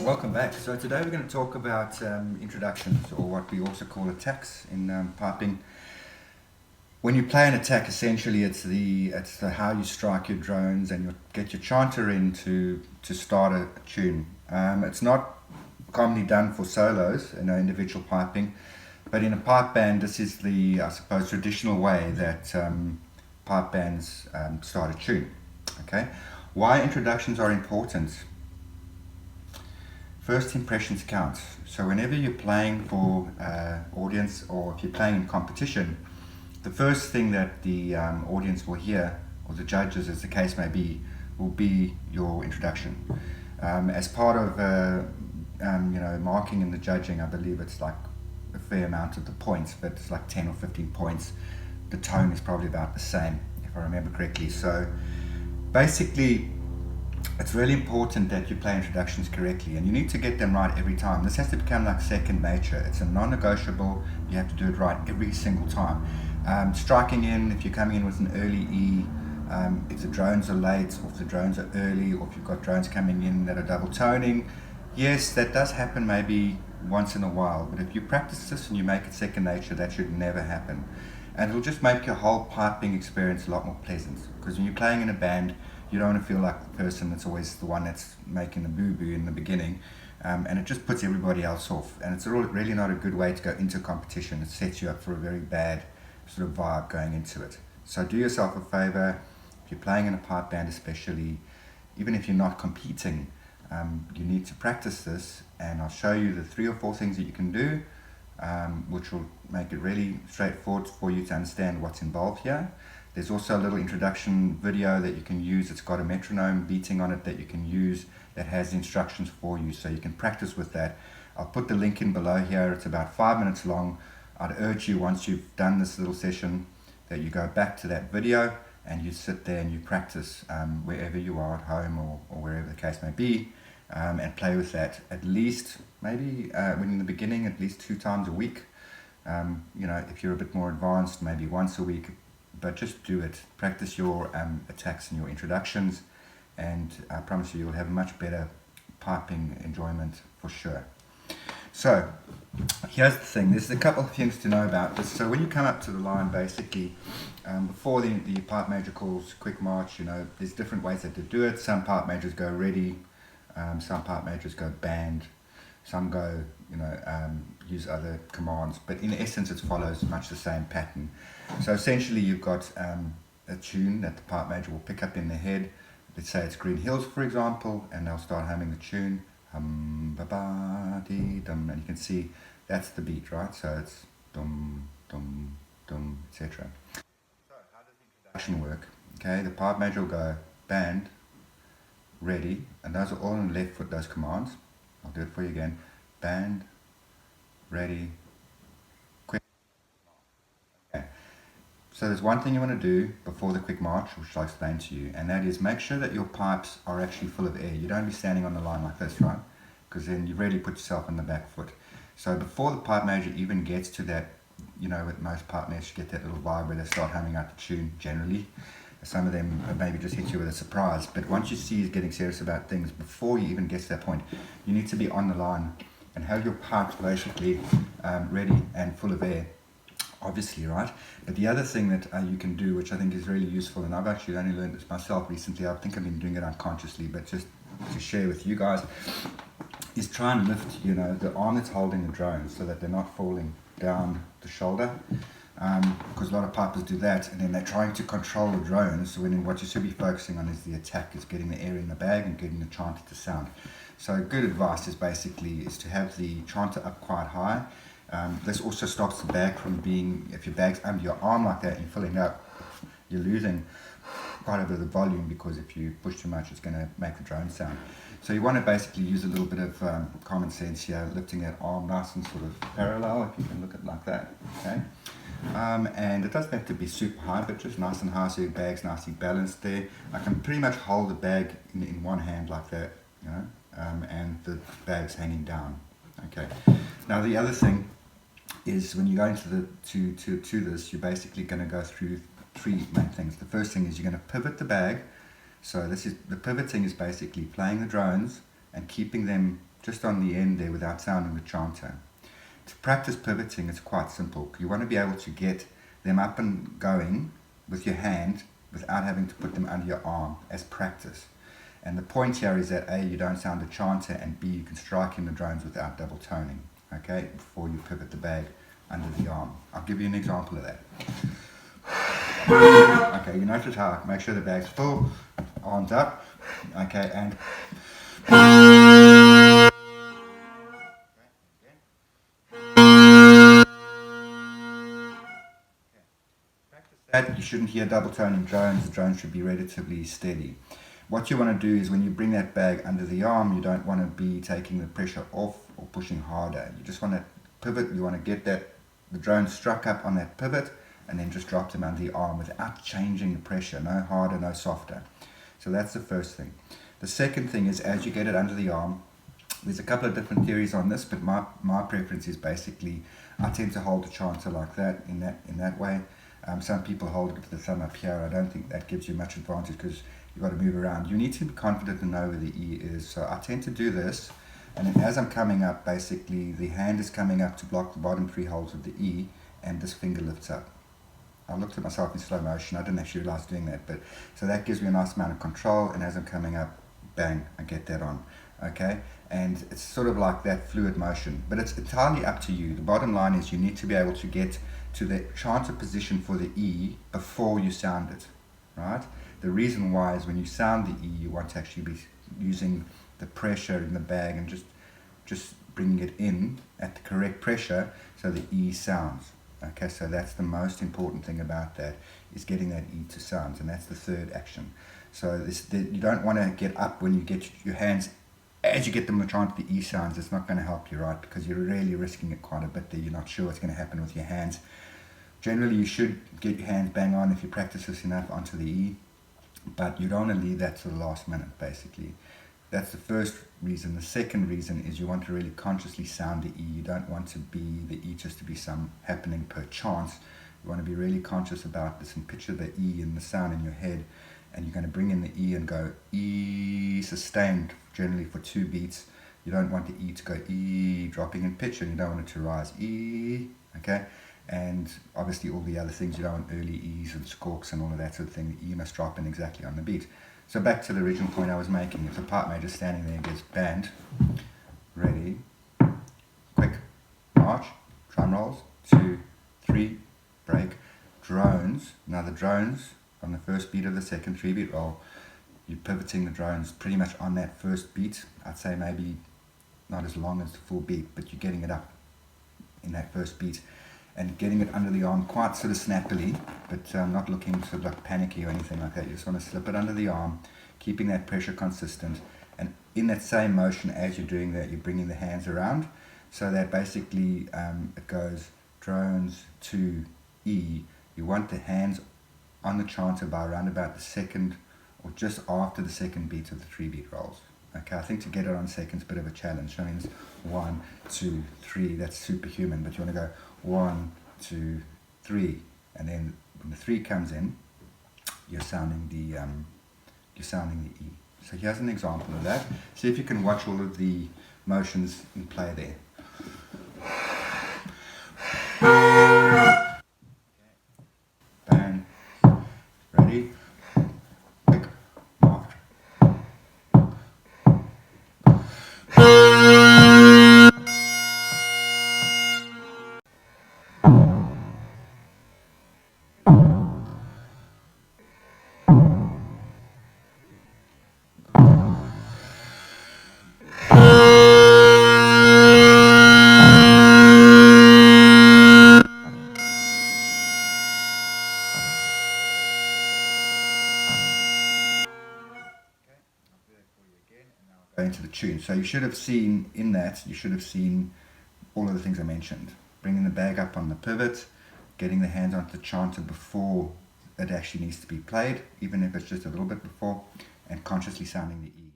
Welcome back. So today we're going to talk about introductions, or what we also call attacks in piping. When you play an attack, essentially it's the how you strike your drones and get your chanter in to start a tune. It's not commonly done for solos, individual piping, but in a pipe band, this is the, I suppose, traditional way that pipe bands start a tune. Okay, why introductions are important. First impressions count. So whenever you're playing for audience, or if you're playing in competition, the first thing that the audience will hear, or the judges as the case may be, will be your introduction. As part of marking and the judging, I believe it's like a fair amount of the points, but it's like 10 or 15 points. The tone is probably about the same, if I remember correctly. So basically, it's really important that you play introductions correctly, and you need to get them right every time. This has to become like second nature. It's a non-negotiable. You have to do it right every single time. Striking in, if you're coming in with an early E, if the drones are late, or if the drones are early, or if you've got drones coming in that are double toning, yes, that does happen maybe once in a while, but if you practice this and you make it second nature, that should never happen. And it'll just make your whole piping experience a lot more pleasant, because when you're playing in a band, you don't want to feel like the person that's always the one that's making the boo-boo in the beginning, and it just puts everybody else off, and it's really not a good way to go into a competition. It sets you up for a very bad sort of vibe going into it. So do yourself a favor, if you're playing in a pipe band especially, even if you're not competing, you need to practice this, and I'll show you the 3 or 4 things that you can do, which will make it really straightforward for you to understand what's involved here. There's also a little introduction video that you can use. It's got a metronome beating on it that you can use, that has the instructions for you, so you can practice with that. I'll put the link in below here. It's about 5 minutes long. I'd urge you, once you've done this little session, that you go back to that video and you sit there and you practice wherever you are, at home or wherever the case may be, and play with that at least, maybe when in the beginning, at least 2 times a week. If you're a bit more advanced, maybe once a week. But just do it. Practice your attacks and your introductions, and I promise you'll have a much better piping enjoyment for sure. So here's the thing. There's a couple of things to know about this. So when you come up to the line, basically, before the pipe major calls quick march, there's different ways that to do it. Some pipe majors go ready, some pipe majors go band, some go use other commands, but in essence it follows much the same pattern. So essentially you've got a tune that the pipe major will pick up in their head. Let's say it's Green Hills, for example, and they'll start humming the tune, hum ba ba dee dum, and you can see that's the beat, right? So it's dum dum dum, etc. So how does the introduction work? Okay, the pipe major will go band, ready, and those are all on the left foot, those commands. I'll do it for you again. Band, ready, quick. Okay. So there's one thing you want to do before the quick march, which I'll explain to you, and that is make sure that your pipes are actually full of air. You don't be standing on the line like this, right? Because then you really put yourself on the back foot. So before the pipe major even gets to that, with most pipe majors, you get that little vibe where they start humming out the tune generally. Some of them maybe just hit you with a surprise, but once you see he's getting serious about things, before you even get to that point, you need to be on the line and have your pipes basically ready and full of air, obviously, right? But the other thing that you can do, which I think is really useful, and I've actually only learned this myself recently, I think I've been doing it unconsciously, but just to share with you guys, is try and lift, the arm that's holding the drone so that they're not falling down the shoulder. Because a lot of pipers do that, and then they're trying to control the drone, so what you should be focusing on is the attack, is getting the air in the bag and getting the chanter to sound. So good advice is to have the chanter up quite high. This also stops the bag from being, if your bag's under your arm like that and you're filling up, you're losing quite a bit of the volume, because if you push too much it's going to make the drone sound. So you want to basically use a little bit of common sense here, lifting that arm nice and sort of parallel, if you can look at it like that, okay? And it doesn't have to be super high, but just nice and high so your bag's nicely balanced there. I can pretty much hold the bag in one hand like that, and the bag's hanging down. Okay. Now the other thing is, when you go into to this, you're basically going to go through 3 main things. The first thing is you're going to pivot the bag. So the pivoting is basically playing the drones and keeping them just on the end there without sounding the chanter. To practice pivoting, it's quite simple. You want to be able to get them up and going with your hand without having to put them under your arm as practice. And the point here is that A, you don't sound the chanter, and B, you can strike in the drones without double toning, okay, before you pivot the bag under the arm. I'll give you an example of that. Okay, you notice how I make sure the bag's full, arms up, okay, and that you shouldn't hear double toning drones. The drone should be relatively steady. What you want to do is when you bring that bag under the arm, you don't want to be taking the pressure off or pushing harder. You just want to pivot. You want to get the drone struck up on that pivot and then just drop them under the arm without changing the pressure. No harder, no softer. So that's the first thing. The second thing is, as you get it under the arm, there's a couple of different theories on this, but my preference is basically I tend to hold the chanter like that, in that way. Some people hold it with the thumb up here. I don't think that gives you much advantage because you've got to move around. You need to be confident and know where the E is. So I tend to do this, and then as I'm coming up, basically the hand is coming up to block the bottom 3 holes of the E, and this finger lifts up. I looked at myself in slow motion. I didn't actually realize doing that, but so that gives me a nice amount of control, and as I'm coming up, bang, I get that on. Okay, and it's sort of like that fluid motion, but it's entirely up to you. The bottom line is you need to be able to get to the chanter position for the E before you sound it, right? The reason why is when you sound the E, you want to actually be using the pressure in the bag and just bringing it in at the correct pressure so the E sounds. Okay, so that's the most important thing about that, is getting that E to sound, and that's the third action. So you don't want to get up when you get your hands, as you get them to chant the E sounds. It's not going to help you, right? Because you're really risking it quite a bit there. You're not sure what's going to happen with your hands. Generally, you should get your hands bang on if you practice this enough onto the E, but you don't want to leave that to the last minute, basically. That's the first reason. The second reason is you want to really consciously sound the E. You don't want the E just to be some happening per chance. You want to be really conscious about this and picture the E and the sound in your head, and you're going to bring in the E and go E sustained, generally for 2 beats. You don't want the E to go E dropping in pitch, and you don't want it to rise E, okay? And obviously all the other things, you don't want early E's and squawks and all of that sort of thing. The E must drop in exactly on the beat. So back to the original point I was making. If the pipe major's standing there and gets band, ready, quick, march, drum rolls, 2, 3, break, drones. Now the drones, on the first beat of the second 3-beat roll, you're pivoting the drones pretty much on that first beat. I'd say maybe not as long as the full beat, but you're getting it up in that first beat and getting it under the arm quite sort of snappily, but not looking sort of like panicky or anything like that. You just want to slip it under the arm, keeping that pressure consistent, and in that same motion as you're doing that, you're bringing the hands around so that basically it goes drones to E. You want the hands on the chanter by around about the second or just after the second beat of the 3-beat rolls. Okay, I think to get it on second's a bit of a challenge. I mean, it's 1, 2, 3, that's superhuman, but you want to go 1, 2, 3, and then when the 3 comes in, you're sounding the E. So here's an example of that. See if you can watch all of the motions in play there. Bang, ready, quick, march. Into the tune. So you should have seen in that, you should have seen all of the things I mentioned. Bringing the bag up on the pivot, getting the hands onto the chanter before it actually needs to be played, even if it's just a little bit before, and consciously sounding the E.